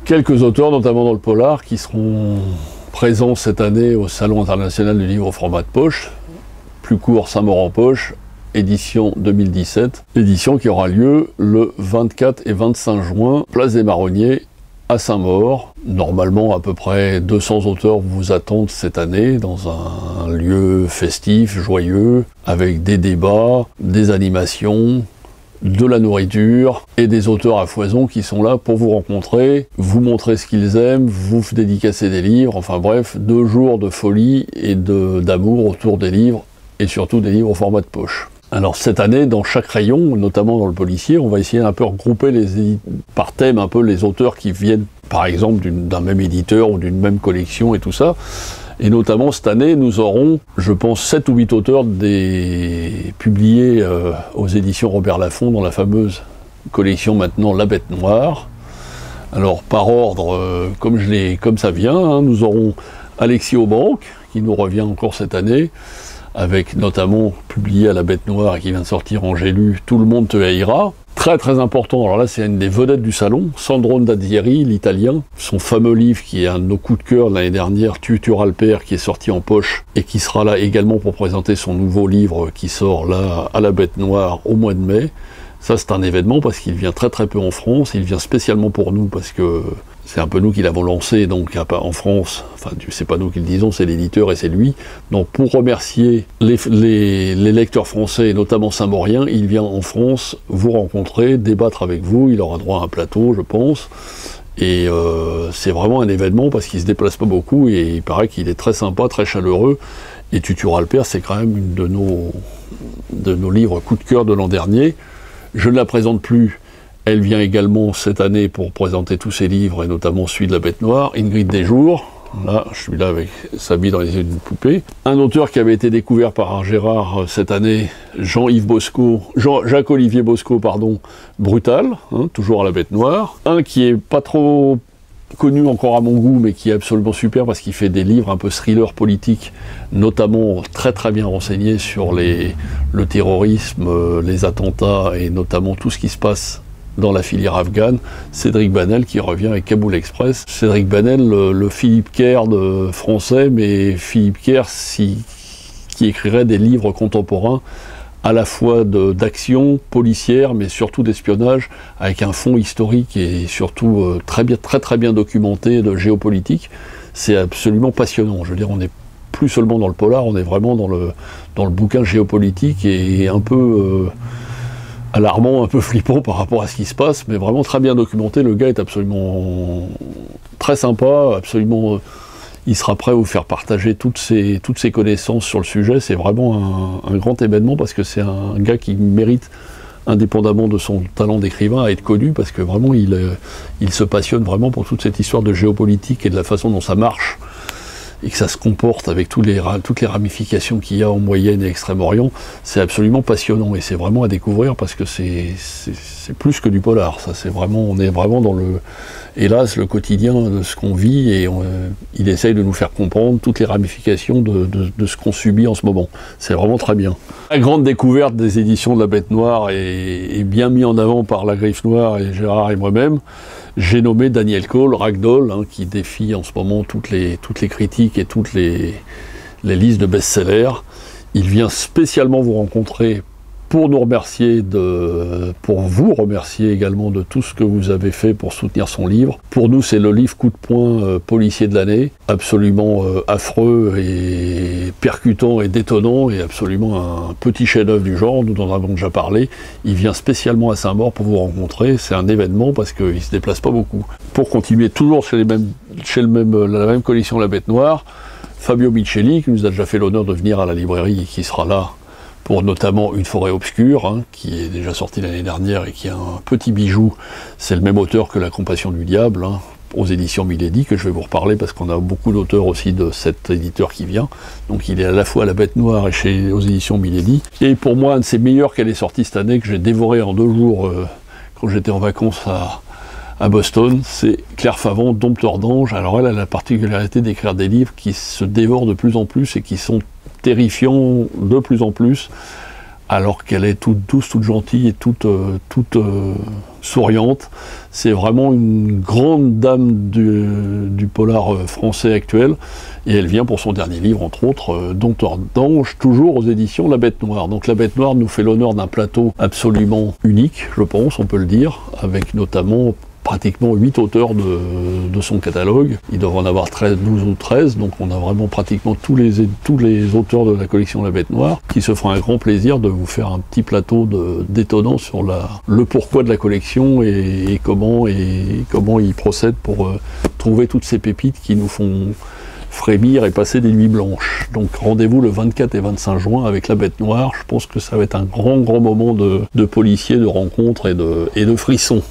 Quelques auteurs, notamment dans le polar, qui seront présents cette année au Salon international du livre au format de poche, plus court Saint-Maur en poche, édition 2017, édition qui aura lieu le 24 et 25 juin, place des Marronniers, à Saint-Maur. Normalement, à peu près 200 auteurs vous attendent cette année dans un lieu festif, joyeux, avec des débats, des animations, de la nourriture et des auteurs à foison qui sont là pour vous rencontrer, vous montrer ce qu'ils aiment, vous dédicacer des livres, enfin bref, 2 jours de folie et d'amour autour des livres et surtout des livres au format de poche. Alors cette année, dans chaque rayon, notamment dans le policier, on va essayer un peu regrouper par thème un peu les auteurs qui viennent par exemple d'un même éditeur ou d'une même collection et tout ça. Et notamment cette année, nous aurons, je pense, 7 ou 8 auteurs publiés aux éditions Robert Laffont dans la fameuse collection maintenant La Bête Noire. Alors par ordre, comme ça vient, hein, nous aurons Alexis Aubanque, qui nous revient encore cette année, avec notamment publié à La Bête Noire et qui vient de sortir en J'ai lu Tout le monde te haïra. Très très important, alors là c'est une des vedettes du salon, Sandro Dazieri, l'italien, son fameux livre qui est un de nos coups de cœur de l'année dernière, Tutur Alper, qui est sorti en poche et qui sera là également pour présenter son nouveau livre qui sort là à La Bête Noire au mois de mai. Ça c'est un événement parce qu'il vient très très peu en France, il vient spécialement pour nous parce que c'est un peu nous qui l'avons lancé donc en France, enfin c'est pas nous qui le disons, c'est l'éditeur et c'est lui. Donc pour remercier les lecteurs français et notamment saint-mauriens, il vient en France vous rencontrer, débattre avec vous, il aura droit à un plateau je pense. Et c'est vraiment un événement parce qu'il se déplace pas beaucoup et il paraît qu'il est très sympa, très chaleureux. Et Tutur Alper c'est quand même une de nos livres coup de cœur de l'an dernier. Je ne la présente plus, elle vient également cette année pour présenter tous ses livres, et notamment celui de La Bête Noire, Ingrid Desjours. Là, je suis là avec sa bille dans les yeux d'une poupée. Un auteur qui avait été découvert par Gérard cette année, Jacques-Olivier Bosco, pardon, Brutal, hein, toujours à La Bête Noire. Un qui est pas trop connu encore à mon goût, mais qui est absolument super parce qu'il fait des livres un peu thriller politique, notamment très très bien renseignés sur le terrorisme, les attentats et notamment tout ce qui se passe dans la filière afghane. Cédric Banel qui revient avec Kaboul Express. Cédric Banel, le Philippe Kerr français, mais Philippe Kerr qui écrirait des livres contemporains à la fois d'action policière, mais surtout d'espionnage, avec un fond historique et surtout très très bien documenté de géopolitique. C'est absolument passionnant. Je veux dire, on n'est plus seulement dans le polar, on est vraiment dans le bouquin géopolitique et un peu alarmant, un peu flippant par rapport à ce qui se passe, mais vraiment très bien documenté. Le gars est absolument très sympa, absolument... il sera prêt à vous faire partager toutes ses connaissances sur le sujet. C'est vraiment un grand événement parce que c'est un gars qui mérite, indépendamment de son talent d'écrivain, à être connu parce que vraiment il se passionne vraiment pour toute cette histoire de géopolitique et de la façon dont ça marche et que ça se comporte avec toutes les ramifications qu'il y a en Moyenne et Extrême-Orient. C'est absolument passionnant et c'est vraiment à découvrir parce que c'est plus que du polar. Ça, on est vraiment dans hélas, le quotidien de ce qu'on vit et il essaye de nous faire comprendre toutes les ramifications de ce qu'on subit en ce moment. C'est vraiment très bien. La grande découverte des éditions de La Bête Noire est bien mise en avant par La Griffe Noire et Gérard et moi-même. J'ai nommé Daniel Cole, Ragdoll, hein, qui défie en ce moment toutes les critiques et toutes les listes de best-sellers. Il vient spécialement vous rencontrer pour nous remercier, pour vous remercier également de tout ce que vous avez fait pour soutenir son livre. Pour nous, c'est le livre coup de poing policier de l'année, absolument affreux et percutant et détonnant, et absolument un petit chef-d'œuvre du genre, nous en avons déjà parlé. Il vient spécialement à Saint-Maur pour vous rencontrer, c'est un événement parce qu'il ne se déplace pas beaucoup. Pour continuer toujours chez la même collection La Bête Noire, Fabio Micheli, qui nous a déjà fait l'honneur de venir à la librairie et qui sera là pour notamment Une forêt obscure, hein, qui est déjà sorti l'année dernière et qui est un petit bijou. C'est le même auteur que La compassion du diable, hein, aux éditions Milady, que je vais vous reparler parce qu'on a beaucoup d'auteurs aussi de cet éditeur qui vient. Donc il est à la fois à La Bête Noire et aux éditions Milady. Et pour moi, un de ses meilleurs qu'elle est sorti cette année, que j'ai dévoré en 2 jours quand j'étais en vacances à Boston, c'est Claire Favant, Dompteur d'ange. Alors elle a la particularité d'écrire des livres qui se dévorent de plus en plus et qui sont terrifiants de plus en plus, alors qu'elle est toute douce, toute gentille et toute souriante. C'est vraiment une grande dame du polar français actuel, et elle vient pour son dernier livre, entre autres, Dompteur d'ange, toujours aux éditions La Bête Noire. Donc La Bête Noire nous fait l'honneur d'un plateau absolument unique, je pense, on peut le dire, avec notamment pratiquement 8 auteurs de son catalogue. Il devrait en avoir 12 ou 13, donc on a vraiment pratiquement tous les auteurs de la collection La Bête Noire, qui se fera un grand plaisir de vous faire un petit plateau détonnant sur le pourquoi de la collection et comment ils procèdent pour trouver toutes ces pépites qui nous font frémir et passer des nuits blanches. Donc rendez-vous le 24 et 25 juin avec La Bête Noire. Je pense que ça va être un grand moment de policiers, de rencontres et de frissons.